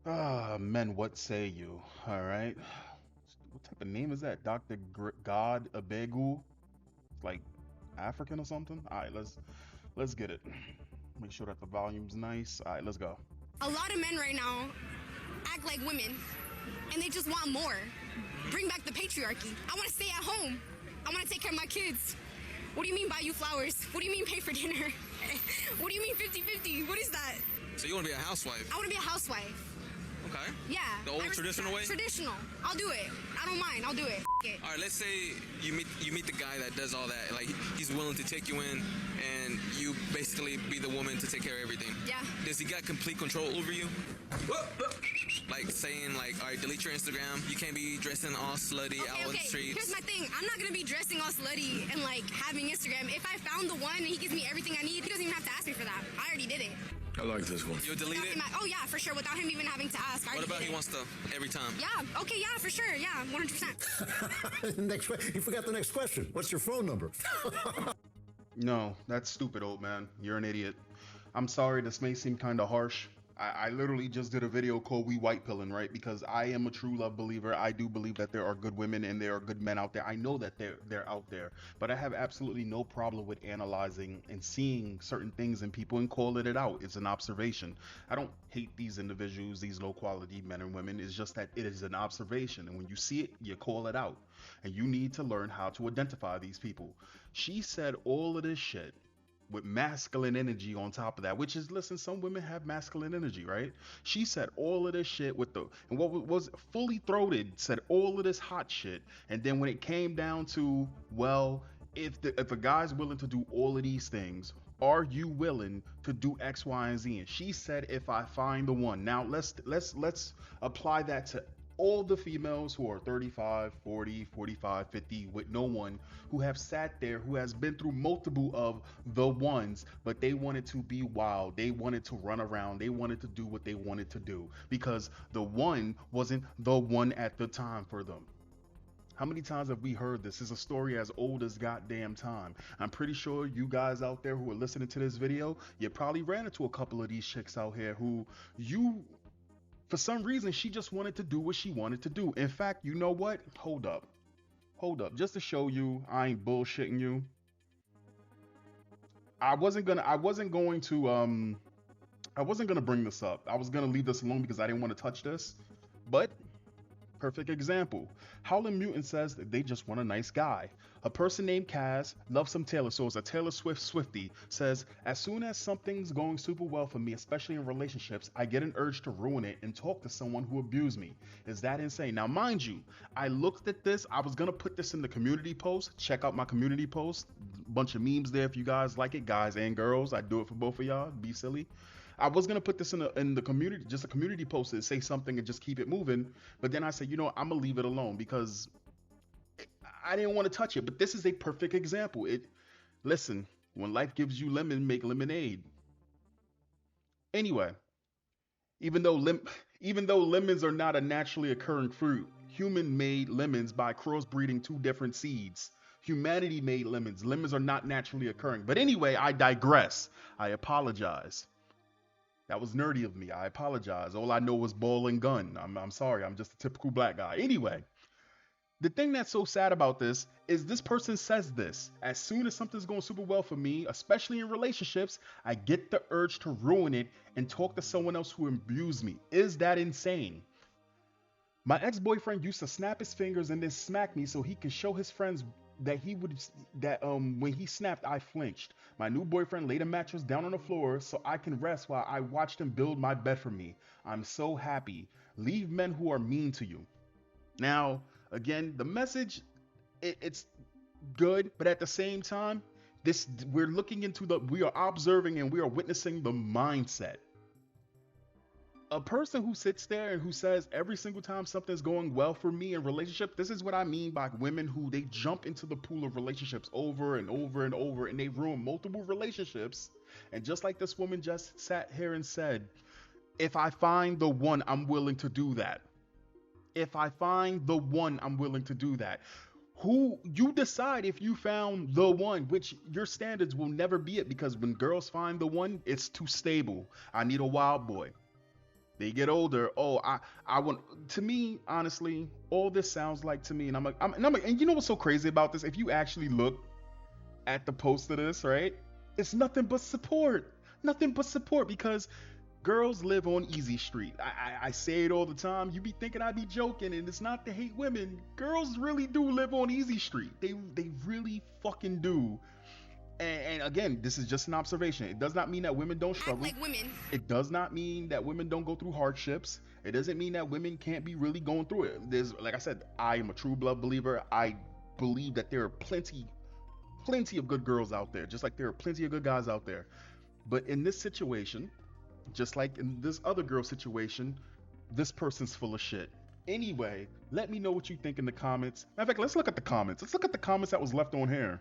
Ah, men, what say you? All right. What type of name is that? Dr. God Abegu? Like African or something? All right, let's get it. Make sure that the volume's nice. All right, let's go. A lot of men right now act like women and they just want more. Bring back the patriarchy. I want to stay at home. I want to take care of my kids. What do you mean buy you flowers? What do you mean pay for dinner? What do you mean 50-50? What is that? So you want to be a housewife? I want to be a housewife. Okay. Yeah. The old traditional way? Traditional. I'll do it. I don't mind. I'll do it. All right, let's say you meet the guy that does all that. Like he's willing to take you in, and you basically be the woman to take care of everything. Yeah. Does he got complete control over you? Like saying like, all right, delete your Instagram. You can't be dressing all slutty out on the streets. Here's my thing. I'm not gonna be dressing all slutty and like having Instagram. If I found the one and he gives me everything I need, he doesn't even have to ask me for that. I already did it. I like this one. You'll delete it? Oh yeah, for sure. Without him even having to ask. What about he wants to every time? Yeah. Okay. Yeah, for sure. Yeah. 100%. You forgot the next question. What's your phone number? No, that's stupid, old man. You're an idiot. I'm sorry, this may seem kind of harsh. I literally just did a video called We White Pillin', right? Because I am a true love believer. I do believe that there are good women and there are good men out there. I know that they're out there. But I have absolutely no problem with analyzing and seeing certain things in people and calling it out. It's an observation. I don't hate these individuals, these low quality men and women. It's just that it is an observation. And when you see it, you call it out. And you need to learn how to identify these people. She said all of this shit with masculine energy on top of that, which is, listen, some women have masculine energy, right? She said all of this shit with the, and what was fully throated, said all of this hot shit. And then when it came down to, well, if a guy's willing to do all of these things, are you willing to do X, Y, and Z? And she said, if I find the one. Now let's apply that to all the females who are 35, 40, 45, 50 with no one, who have sat there, who has been through multiple of the ones, but they wanted to be wild. They wanted to run around. They wanted to do what they wanted to do because the one wasn't the one at the time for them. How many times have we heard this? It's a story as old as goddamn time. I'm pretty sure you guys out there who are listening to this video, you probably ran into a couple of these chicks out here who you, for some reason, she just wanted to do what she wanted to do. In fact, you know what? Hold up. Hold up. Just to show you I ain't bullshitting you. I wasn't gonna bring this up. I was gonna leave this alone because I didn't want to touch this. But perfect example. Howlin' Mutant says that they just want a nice guy. A person named Kaz loves some Taylor, so it's a Taylor Swift Swiftie, says, as soon as something's going super well for me, especially in relationships, I get an urge to ruin it and talk to someone who abused me. Is that insane? Now, mind you, I looked at this. I was going to put this in the community post. Check out my community post. Bunch of memes there if you guys like it, guys and girls. I do it for both of y'all. Be silly. I was gonna put this in the community, just a community post and say something and just keep it moving. But then I said, you know, I'm gonna leave it alone because I didn't want to touch it. But this is a perfect example. Listen, when life gives you lemon, make lemonade. Anyway, even though even though lemons are not a naturally occurring fruit, human made lemons by crossbreeding two different seeds. Humanity made lemons. Lemons are not naturally occurring. But anyway, I digress. I apologize. That was nerdy of me. I apologize. All I know was ball and gun. I'm sorry. I'm just a typical black guy. Anyway, the thing that's so sad about this person says this. As soon as something's going super well for me, especially in relationships, I get the urge to ruin it and talk to someone else who abused me. Is that insane? My ex-boyfriend used to snap his fingers and then smack me so he could show his friends that when he snapped, I flinched. My new boyfriend laid a mattress down on the floor so I can rest while I watched him build my bed for me. I'm so happy. Leave men who are mean to you. Now, again, the message, it's good, but at the same time, we are observing and we are witnessing the mindset. A person who sits there and who says every single time something's going well for me in relationship, this is what I mean by women who they jump into the pool of relationships over and over and over and they ruin multiple relationships. And just like this woman just sat here and said, if I find the one, I'm willing to do that. If I find the one, I'm willing to do that. Who you decide if you found the one, which your standards will never be it because when girls find the one, it's too stable. I need a wild boy. They get older. Oh, I want. To me, honestly, all this sounds like to me, and and you know what's so crazy about this? If you actually look at the post of this, right? It's nothing but support. Nothing but support because girls live on easy street. I say it all the time. You be thinking I be joking, and it's not to hate women. Girls really do live on easy street. They really fucking do. And again, this is just an observation. It does not mean that women don't Act struggle. like women. It does not mean that women don't go through hardships. It doesn't mean that women can't be really going through it. There's, like I said, I am a true blood believer. I believe that there are plenty of good girls out there, just like there are plenty of good guys out there. But in this situation, just like in this other girl situation, this person's full of shit. Anyway, let me know what you think in the comments. Matter of fact, let's look at the comments. Let's look at the comments that was left on here.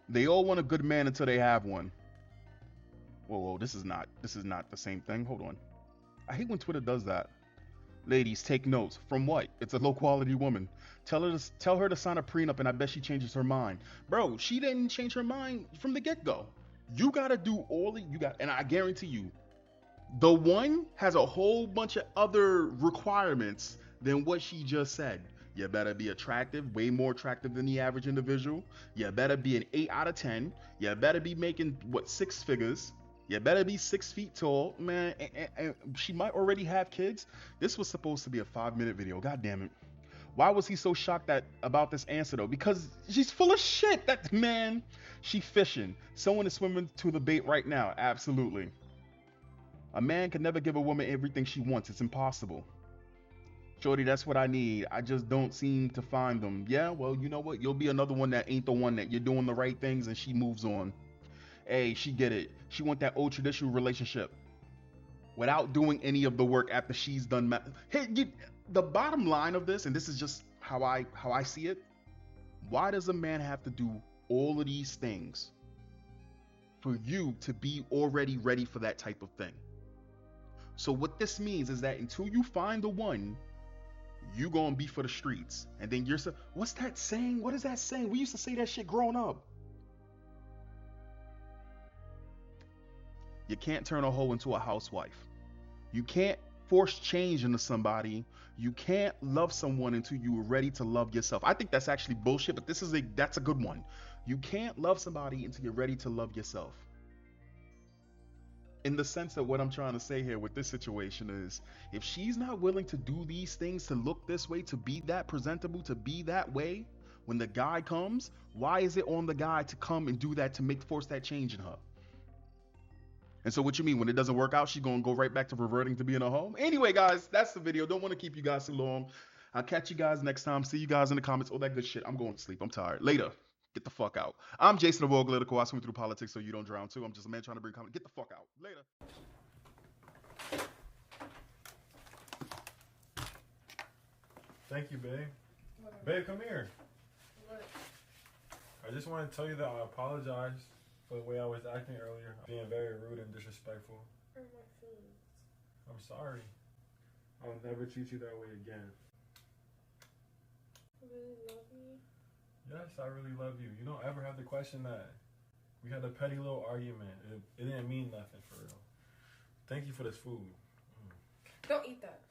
They all want a good man until they have one. Whoa, this is not the same thing. Hold on. I hate when Twitter does that. Ladies, take notes. From what? It's a low quality woman. Tell her to sign a prenup, and I bet she changes her mind. Bro, she didn't change her mind from the get go. You gotta do all you got, and I guarantee you, the one has a whole bunch of other requirements than what she just said. You better be attractive, way more attractive than the average individual. You better be an 8 out of 10. You better be making, what, 6 figures. You better be 6 feet tall. Man, and she might already have kids. This was supposed to be a 5-minute video. God damn it. Why was he so shocked about this answer, though? Because she's full of shit. That man, she fishing. Someone is swimming to the bait right now. Absolutely. A man can never give a woman everything she wants. It's impossible. Shorty, that's what I need. I just don't seem to find them. Yeah, well, you know what? You'll be another one that ain't the one that you're doing the right things and she moves on. Hey, she get it. She want that old traditional relationship without doing any of the work after she's done. The bottom line of this, and this is just how I see it. Why does a man have to do all of these things for you to be already ready for that type of thing? So what this means is that until you find the one, you gonna be for the streets. And then you're what's that saying? What is that saying? We used to say that shit growing up. You can't turn a hoe into a housewife. You can't force change into somebody. You can't love someone until you are ready to love yourself. I think that's actually bullshit, but that's a good one. You can't love somebody until you're ready to love yourself. In the sense that what I'm trying to say here with this situation is, if she's not willing to do these things, to look this way, to be that presentable, to be that way, when the guy comes, why is it on the guy to come and do that, to force that change in her? And so what you mean, when it doesn't work out, she's gonna go right back to reverting to being a hoe? Anyway, guys, that's the video. Don't want to keep you guys too long. I'll catch you guys next time. See you guys in the comments. All that good shit. I'm going to sleep. I'm tired. Later. Get the fuck out. I'm Jason of Auglitical. I swim through politics so you don't drown too. I'm just a man trying to bring comment. Get the fuck out. Later. Thank you, babe. Babe, come here. What? I just want to tell you that I apologize for the way I was acting earlier. Being very rude and disrespectful. I'm sorry. I'll never treat you that way again. You really love me? Yes, I really love you. You don't ever have to question that. We had a petty little argument. It didn't mean nothing for real. Thank you for this food. Don't eat that.